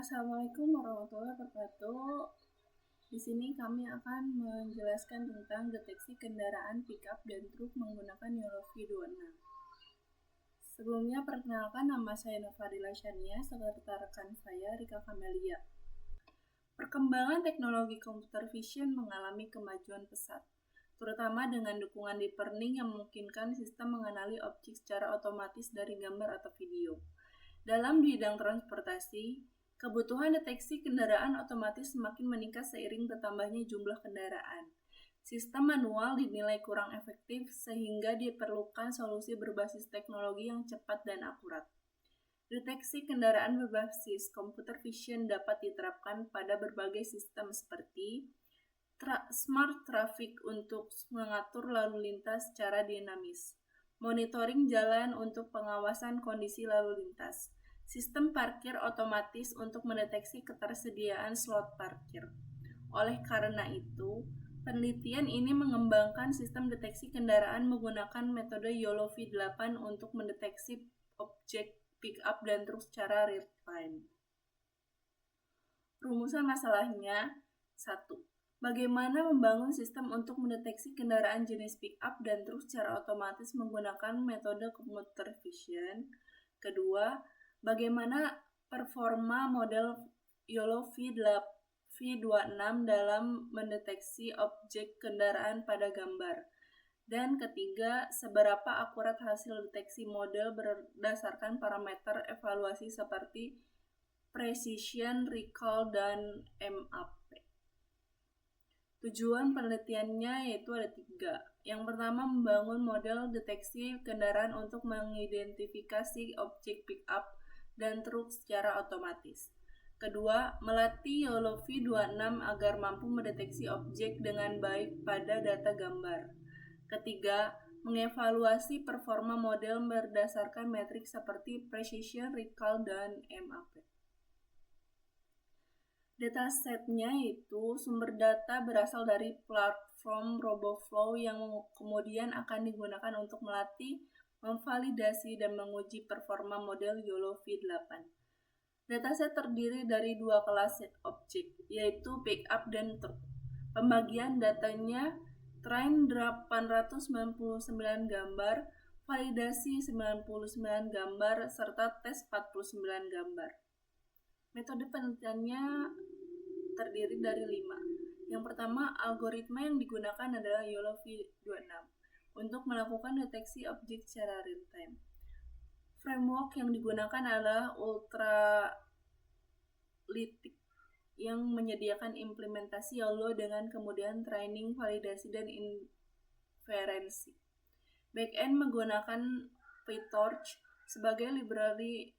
Assalamualaikum warahmatullahi wabarakatuh. Di sini kami akan menjelaskan tentang deteksi kendaraan pickup dan truk menggunakan YOLO V26. Sebelumnya perkenalkan, nama saya Novadila Shania, serta rekan saya Rika Kamelia. Perkembangan teknologi computer vision mengalami kemajuan pesat, terutama dengan dukungan deep learning yang memungkinkan sistem mengenali objek secara otomatis dari gambar atau video. Dalam bidang transportasi, kebutuhan deteksi kendaraan otomatis semakin meningkat seiring bertambahnya jumlah kendaraan. Sistem manual dinilai kurang efektif sehingga diperlukan solusi berbasis teknologi yang cepat dan akurat. Deteksi kendaraan berbasis computer vision dapat diterapkan pada berbagai sistem seperti smart traffic untuk mengatur lalu lintas secara dinamis, monitoring jalan untuk pengawasan kondisi lalu lintas, sistem parkir otomatis untuk mendeteksi ketersediaan slot parkir. Oleh karena itu, penelitian ini mengembangkan sistem deteksi kendaraan menggunakan metode YOLO V8 untuk mendeteksi objek pickup dan truk secara real time. Rumusan masalahnya: 1. Bagaimana membangun sistem untuk mendeteksi kendaraan jenis pickup dan truk secara otomatis menggunakan metode computer vision? Kedua, bagaimana performa model YOLO V26 dalam mendeteksi objek kendaraan pada gambar? Dan ketiga, seberapa akurat hasil deteksi model berdasarkan parameter evaluasi seperti precision, recall, dan MAP. Tujuan penelitiannya yaitu ada 3. Yang pertama, membangun model deteksi kendaraan untuk mengidentifikasi objek pickup dan truk secara otomatis. Kedua, melatih YOLO V26 agar mampu mendeteksi objek dengan baik pada data gambar. Ketiga, mengevaluasi performa model berdasarkan metrik seperti precision, recall, dan MAP. Datasetnya yaitu sumber data berasal dari platform RoboFlow yang kemudian akan digunakan untuk melatih, memvalidasi, dan menguji performa model YOLO V8. Dataset terdiri dari 2 kelas objek, yaitu pickup dan truk. Pembagian datanya: train 899 gambar, validasi 99 gambar, serta tes 49 gambar. Metode penelitiannya terdiri dari 5. Yang pertama, algoritma yang digunakan adalah YOLO V26 untuk melakukan deteksi objek secara real time. Framework yang digunakan adalah Ultralytic yang menyediakan implementasi YOLO dengan kemudian training, validasi, dan inferensi. Backend menggunakan PyTorch sebagai library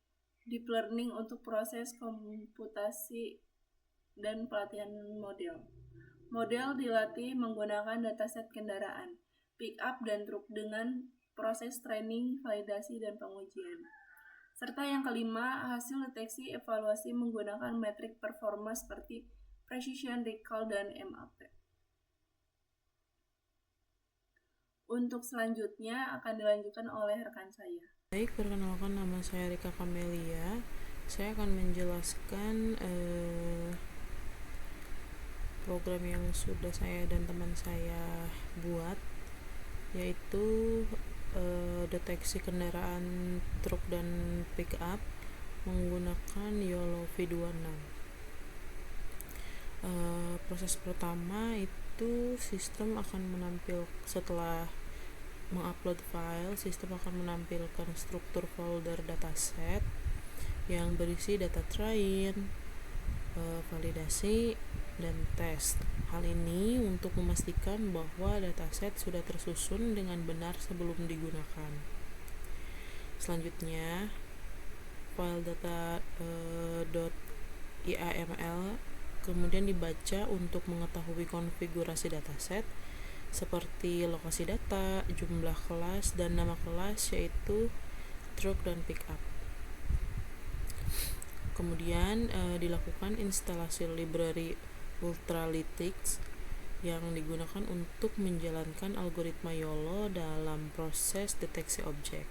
deep learning untuk proses komputasi dan pelatihan model. Model dilatih menggunakan dataset kendaraan, pickup dan truk dengan proses training, validasi, dan pengujian. Serta yang kelima, hasil deteksi evaluasi menggunakan metrik performa seperti precision, recall, dan MAP. Untuk selanjutnya akan dilanjutkan oleh rekan saya. Baik, perkenalkan, nama saya Rika Kamelia. Saya akan menjelaskan program yang sudah saya dan teman saya buat, yaitu deteksi kendaraan truk dan pickup menggunakan YOLO V26. Proses pertama itu sistem akan setelah mengupload file, sistem akan menampilkan struktur folder dataset yang berisi data train, validasi, dan tes. Hal ini untuk memastikan bahwa dataset sudah tersusun dengan benar sebelum digunakan. Selanjutnya, file data.yaml kemudian dibaca untuk mengetahui konfigurasi dataset seperti lokasi data, jumlah kelas, dan nama kelas, yaitu truk dan pickup. Kemudian dilakukan instalasi library Ultralytic yang digunakan untuk menjalankan algoritma YOLO dalam proses deteksi objek.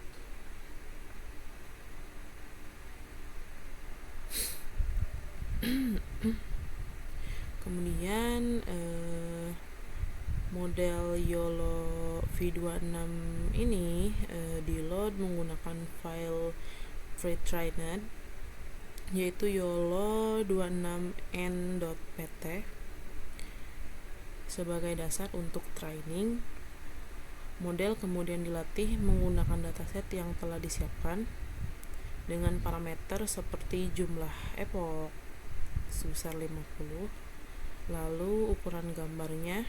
Kemudian model YOLO V26 ini di load menggunakan file pre-trained, yaitu YOLO 26n.pt sebagai dasar untuk training. Model kemudian dilatih menggunakan dataset yang telah disiapkan dengan parameter seperti jumlah epoch sebesar 50, lalu ukuran gambarnya,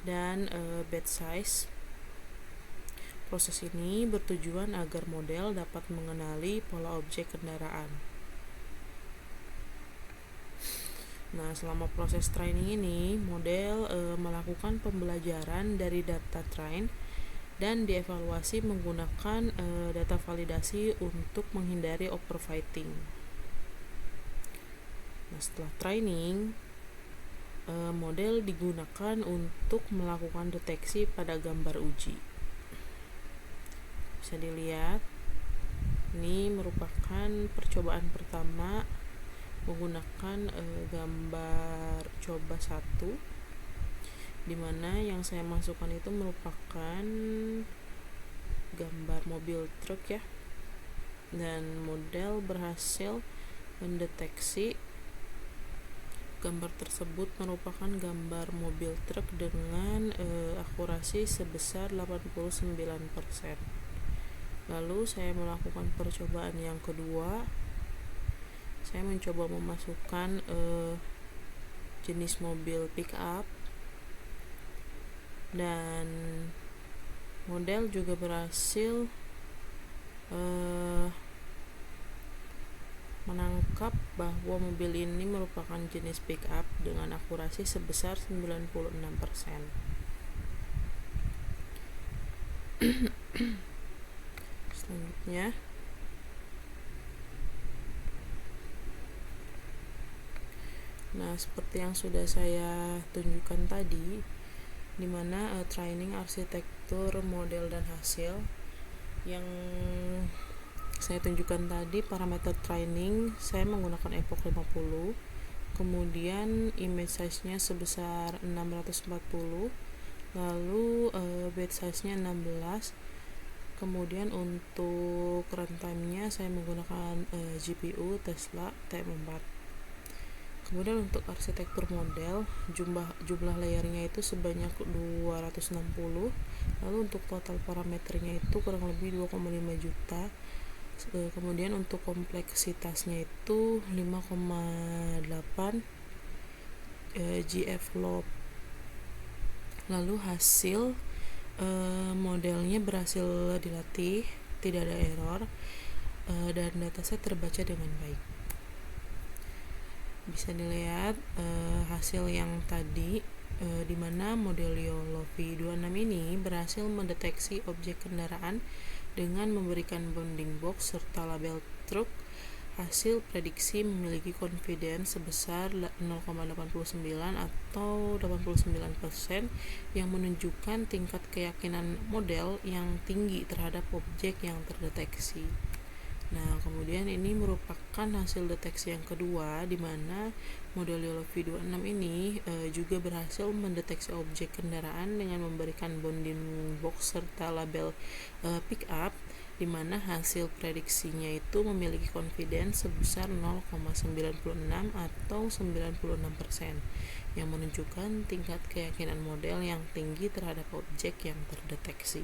dan batch size. Proses ini bertujuan agar model dapat mengenali pola objek kendaraan. Nah, selama proses training ini, model melakukan pembelajaran dari data train dan dievaluasi menggunakan data validasi untuk menghindari overfitting. Nah, setelah training, model digunakan untuk melakukan deteksi pada gambar uji. Bisa dilihat, ini merupakan percobaan pertama menggunakan gambar coba 1, dimana yang saya masukkan itu merupakan gambar mobil truk ya, dan model berhasil mendeteksi gambar tersebut merupakan gambar mobil truk dengan akurasi sebesar 89%. Lalu saya melakukan percobaan yang kedua. Saya mencoba memasukkan jenis mobil pick up, dan model juga berhasil menangkap bahwa mobil ini merupakan jenis pick up dengan akurasi sebesar 96%. Selanjutnya, nah seperti yang sudah saya tunjukkan tadi, di mana training arsitektur model dan hasil yang saya tunjukkan tadi, parameter training saya menggunakan epoch 50, kemudian image size nya sebesar 640, lalu batch size nya 16, kemudian untuk runtime nya saya menggunakan GPU Tesla TM4. Kemudian untuk arsitektur model, jumlah layernya itu sebanyak 260, lalu untuk total parameternya itu kurang lebih 2,5 juta. Kemudian untuk kompleksitasnya itu 5,8 GFLOP. Lalu hasil modelnya berhasil dilatih, tidak ada error, dan dataset terbaca dengan baik. Bisa dilihat hasil yang tadi, di mana model YOLO V26 ini berhasil mendeteksi objek kendaraan dengan memberikan bounding box serta label truk. Hasil prediksi memiliki confidence sebesar 0,89 atau 89%, yang menunjukkan tingkat keyakinan model yang tinggi terhadap objek yang terdeteksi. Nah, kemudian ini merupakan hasil deteksi yang kedua, di mana model YOLO V26 ini juga berhasil mendeteksi objek kendaraan dengan memberikan bounding box serta label pick up, di mana hasil prediksinya itu memiliki confidence sebesar 0,96 atau 96%, yang menunjukkan tingkat keyakinan model yang tinggi terhadap objek yang terdeteksi.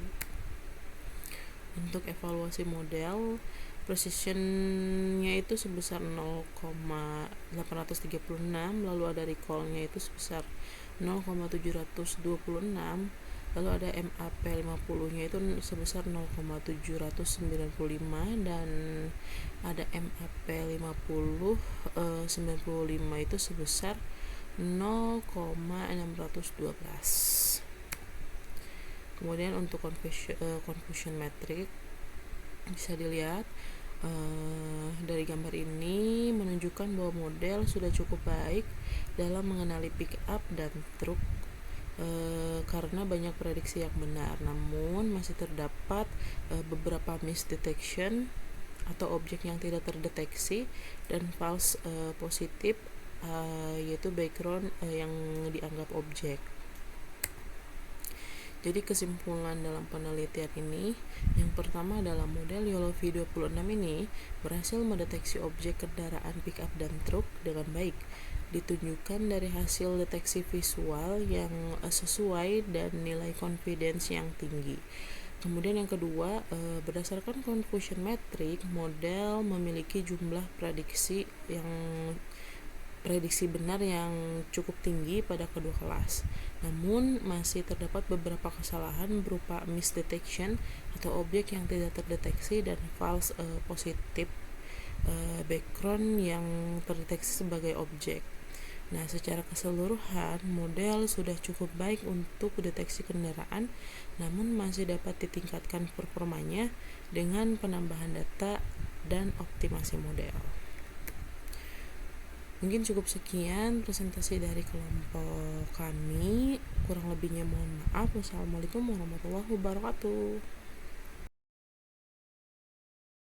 Untuk evaluasi model, precision-nya itu sebesar 0,836, lalu ada recall-nya itu sebesar 0,726, lalu ada MAP 50-nya itu sebesar 0,795, dan ada MAP 50 95 itu sebesar 0,612. Kemudian untuk confusion metric bisa dilihat dari gambar ini menunjukkan bahwa model sudah cukup baik dalam mengenali pick up dan truk karena banyak prediksi yang benar, namun masih terdapat beberapa misdetection atau objek yang tidak terdeteksi, dan false positif yaitu background yang dianggap objek. Jadi kesimpulan dalam penelitian ini, yang pertama adalah model YOLOV 26 ini berhasil mendeteksi objek kendaraan pickup dan truk dengan baik, ditunjukkan dari hasil deteksi visual yang sesuai dan nilai confidence yang tinggi. Kemudian yang kedua, berdasarkan confusion metric, model memiliki jumlah prediksi benar yang cukup tinggi pada kedua kelas. Namun masih terdapat beberapa kesalahan berupa misdetection atau objek yang tidak terdeteksi dan false positive background yang terdeteksi sebagai objek. Nah, secara keseluruhan model sudah cukup baik untuk deteksi kendaraan, namun masih dapat ditingkatkan performanya dengan penambahan data dan optimasi model. Mungkin cukup sekian presentasi dari kelompok kami. Kurang lebihnya mohon maaf. Wassalamualaikum warahmatullahi wabarakatuh.